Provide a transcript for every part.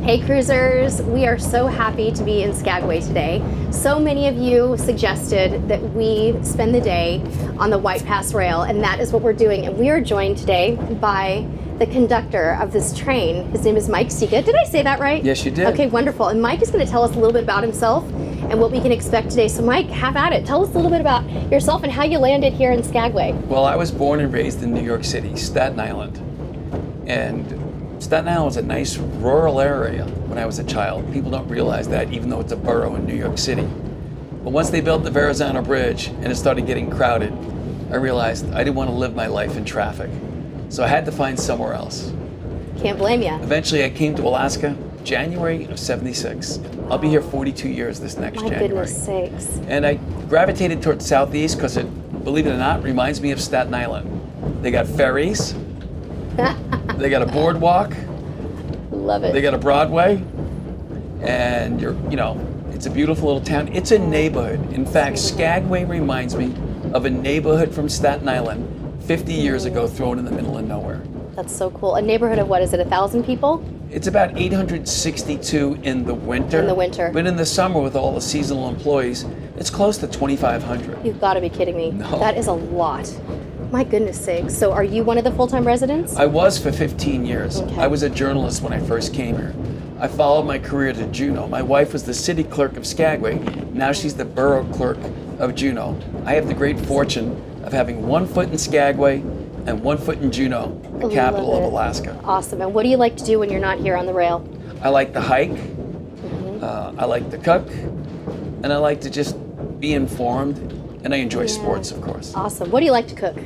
Hey cruisers, we are so happy to be in Skagway today. So many of you suggested that we spend the day on the White Pass Rail, and that is what we're doing. And we are joined today by the conductor of this train. His name is Mike Siga. Did I say that right? Yes, you did. Okay, wonderful. And Mike is going to tell us a little bit about himself and what we can expect today. So Mike, have at it. Tell us a little bit about yourself and how you landed here in Skagway. Well, I was born and raised in New York City, Staten Island. And Staten Island was a nice rural area when I was a child. People don't realize that, even though it's a borough in New York City. But once they built the Verrazano Bridge and it started getting crowded, I realized I didn't want to live my life in traffic. So I had to find somewhere else. Can't blame you. Eventually I came to Alaska, January of '76. I'll be here 42 years this next January. My goodness sakes. And I gravitated towards Southeast because it, believe it or not, reminds me of Staten Island. They got ferries, they got a boardwalk, Love it. they got a Broadway, and it's a beautiful little town. It's a neighborhood. In fact, Skagway reminds me of a neighborhood from Staten Island 50 years ago thrown in the middle of nowhere. That's so cool. A neighborhood of what is it, 1,000 people? It's about 862 in the winter. In the winter. But in the summer with all the seasonal employees, it's close to 2,500. You've got to be kidding me. No. That is a lot. My goodness sakes. So are you one of the full-time residents? I was for 15 years. Okay. I was a journalist when I first came here. I followed my career to Juneau. My wife was the city clerk of Skagway. Now she's the borough clerk of Juneau. I have the great fortune of having one foot in Skagway and one foot in Juneau, the capital of Alaska. Awesome. And what do you like to do when you're not here on the rail? I like to hike, I like to cook, and I like to just be informed, and I enjoy sports, of course. Awesome. What do you like to cook?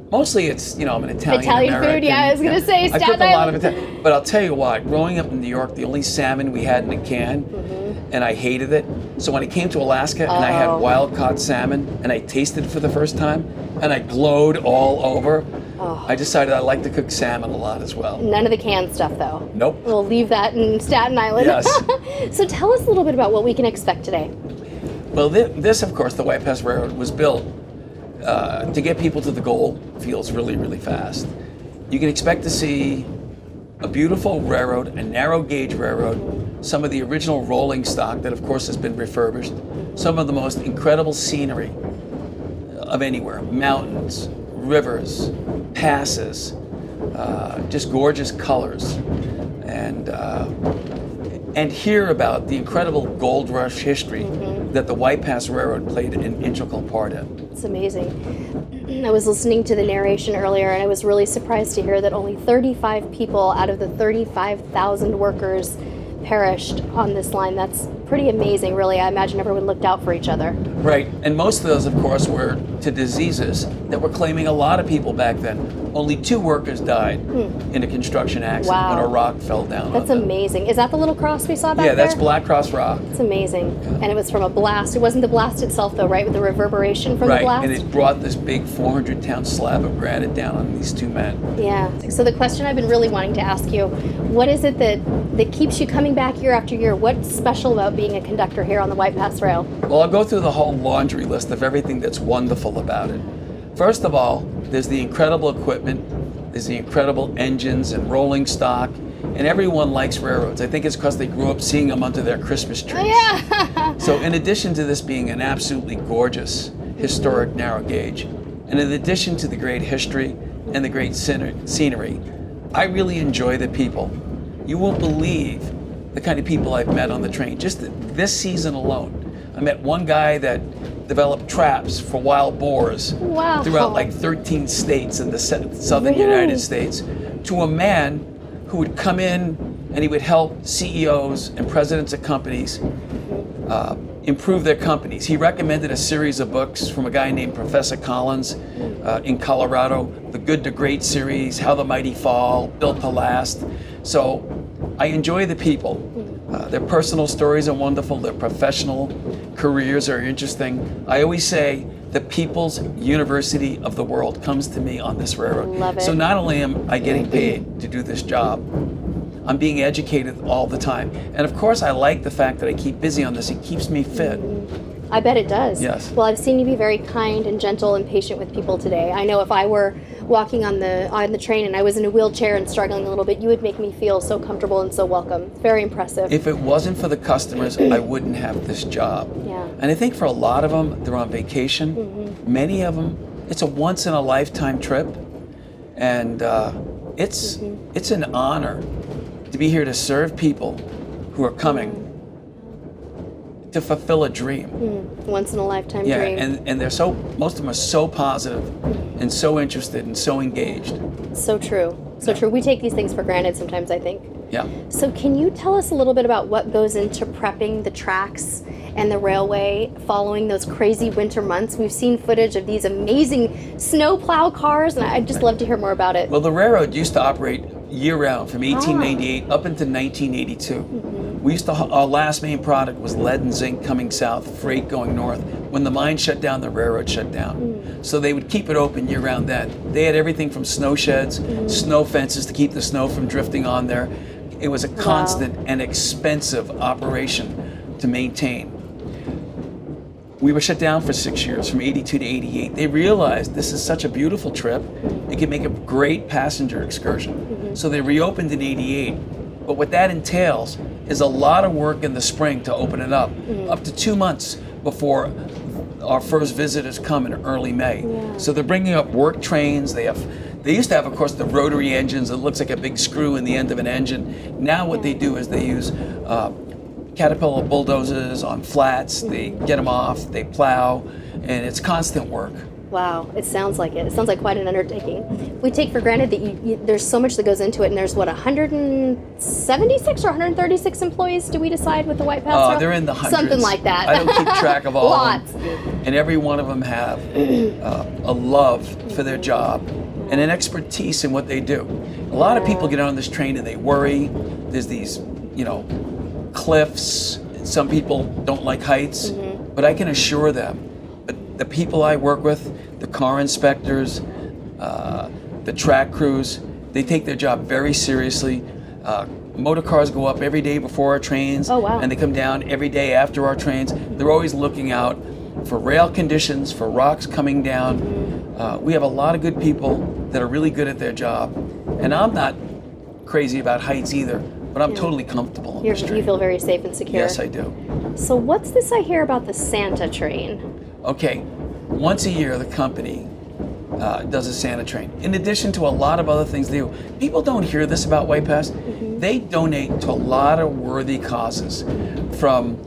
Mostly it's, I'm an Italian Food, yeah, I was going to say I cook Staten a lot of Island. Italian. But I'll tell you what, growing up in New York, the only salmon we had in a can, and I hated it. So when I came to Alaska and I had wild-caught salmon, and I tasted it for the first time, and I glowed all over, I decided I like to cook salmon a lot as well. None of the canned stuff, though. Nope. We'll leave that in Staten Island. Yes. So tell us a little bit about what we can expect today. Well, this, of course, the White Pass Railroad was built to get people to the gold fields really, really fast. You can expect to see a beautiful railroad, a narrow gauge railroad, some of the original rolling stock that, of course, has been refurbished, some of the most incredible scenery of anywhere, mountains, rivers, passes, just gorgeous colors, and hear about the incredible gold rush history that the White Pass Railroad played an integral part in. It's amazing. I was listening to the narration earlier, and I was really surprised to hear that only 35 people out of the 35,000 workers perished on this line. That's pretty amazing, really. I imagine everyone looked out for each other. Right, and most of those, of course, were to diseases that were claiming a lot of people back then. Only 2 workers died in a construction accident when a rock fell down That's on them. amazing. Is that the little cross we saw back there? Yeah, that's Black Cross Rock. It's amazing. And it was from a blast. It wasn't the blast itself, though, right? With the reverberation from the blast? Right, and it brought this big 400-pound slab of granite down on these 2 men. Yeah. So the question I've been really wanting to ask you, what is it that keeps you coming back year after year? What's special about being a conductor here on the White Pass Rail? Well, I'll go through the whole laundry list of everything that's wonderful about it. First of all, there's the incredible equipment, there's the incredible engines and rolling stock, and everyone likes railroads. I think it's because they grew up seeing them under their Christmas trees. Yeah. So in addition to this being an absolutely gorgeous, historic narrow gauge, and in addition to the great history and the great scenery, I really enjoy the people. You won't believe the kind of people I've met on the train. Just this season alone, I met one guy that developed traps for wild boars throughout like 13 states in the southern United States, to a man who would come in and he would help CEOs and presidents of companies improve their companies. He recommended a series of books from a guy named Professor Collins in Colorado, the Good to Great series, How the Mighty Fall, Built to Last. So I enjoy the people. Their personal stories are wonderful, their professional careers are interesting. I always say the people's university of the world comes to me on this railroad. Love it. So not only am I getting paid to do this job, I'm being educated all the time. And of course I like the fact that I keep busy on this. It keeps me fit. I bet it does. Yes. Well, I've seen you be very kind and gentle and patient with people today. I know if I were walking on the train and I was in a wheelchair and struggling a little bit, you would make me feel so comfortable and so welcome. It's very impressive. If it wasn't for the customers, I wouldn't have this job. Yeah. And I think for a lot of them, they're on vacation. Many of them, it's a once in a lifetime trip, and it's an honor to be here to serve people who are coming to fulfill a dream. Once in a lifetime Yeah, dream. and most of them are so positive and so interested and so engaged. So true. So true. We take these things for granted sometimes, I think. Yeah. So can you tell us a little bit about what goes into prepping the tracks and the railway following those crazy winter months? We've seen footage of these amazing snowplow cars, and I'd just love to hear more about it. Well, the railroad used to operate year-round from 1898 up into 1982. We used to, our last main product was lead and zinc coming south, freight going north. When the mine shut down, the railroad shut down. So they would keep it open year-round then. They had everything from snow sheds, snow fences to keep the snow from drifting on there. It was a constant and expensive operation to maintain. We were shut down for 6 years, from 82 to 88. They realized this is such a beautiful trip. It could make a great passenger excursion. So they reopened in 88. But what that entails is a lot of work in the spring to open it up to 2 months before our first visitors come in early May. So they're bringing up work trains. They used to have, of course, the rotary engines. It looks like a big screw in the end of an engine. Now what they do is they use Caterpillar bulldozers on flats. They get them off, they plow, and it's constant work. Wow, it sounds like it. It sounds like quite an undertaking. We take for granted that there's so much that goes into it, and there's, 176 or 136 employees, do we decide, with the White Pass Route? They're in the hundreds. Something like that. I don't keep track of all Lots. of them. And every one of them have a love for their job and an expertise in what they do. A lot of people get on this train and they worry. There's these, cliffs. Some people don't like heights, but I can assure them, the people I work with, the car inspectors, the track crews, they take their job very seriously. Motor cars go up every day before our trains, and they come down every day after our trains. They're always looking out for rail conditions, for rocks coming down. We have a lot of good people that are really good at their job, and I'm not crazy about heights either, but I'm totally comfortable on this train. You feel very safe and secure. Yes, I do. So what's this I hear about the Santa train? Okay, once a year the company does a Santa train. In addition to a lot of other things they do. People don't hear this about White Pass. They donate to a lot of worthy causes, from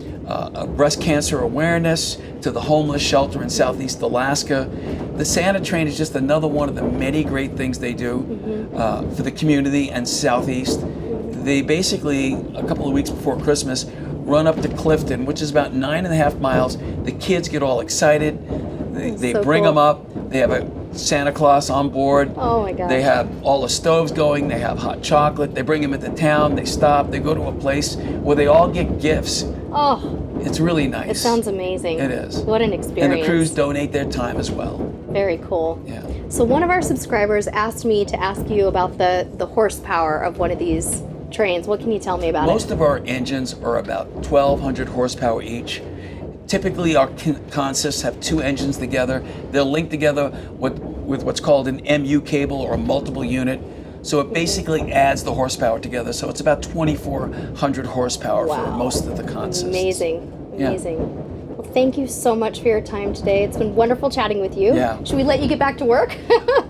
breast cancer awareness to the homeless shelter in Southeast Alaska. The Santa train is just another one of the many great things they do for the community and Southeast. They basically, a couple of weeks before Christmas, run up to Clifton, which is about 9.5 miles. The kids get all excited. They bring them up. They have a Santa Claus on board. Oh my gosh. They have all the stoves going. They have hot chocolate. They bring them into town. They stop. They go to a place where they all get gifts. Oh, it's really nice. it sounds amazing. It is. What an experience. And the crews donate their time as well. Very cool. Yeah. So one of our subscribers asked me to ask you about the horsepower of one of these trains. What can you tell me about it? Most of our engines are about 1,200 horsepower each. Typically, our consists have two engines together. They'll link together with what's called an MU cable, or a multiple unit. So it basically adds the horsepower together. So it's about 2,400 horsepower for most of the consists. Amazing. Yeah. Well, thank you so much for your time today. It's been wonderful chatting with you. Yeah. Should we let you get back to work?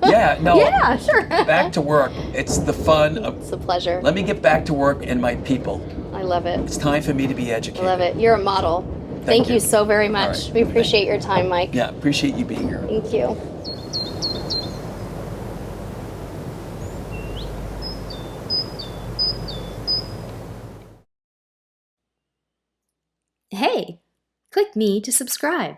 Yeah, no. Yeah, sure. Back to work. It's the fun of... It's a pleasure. Let me get back to work and my people. I love it. It's time for me to be educated. I love it. You're a model. Thank you so very much. All right. We appreciate your time, Mike. Yeah, appreciate you being here. Thank you. Hey, click me to subscribe.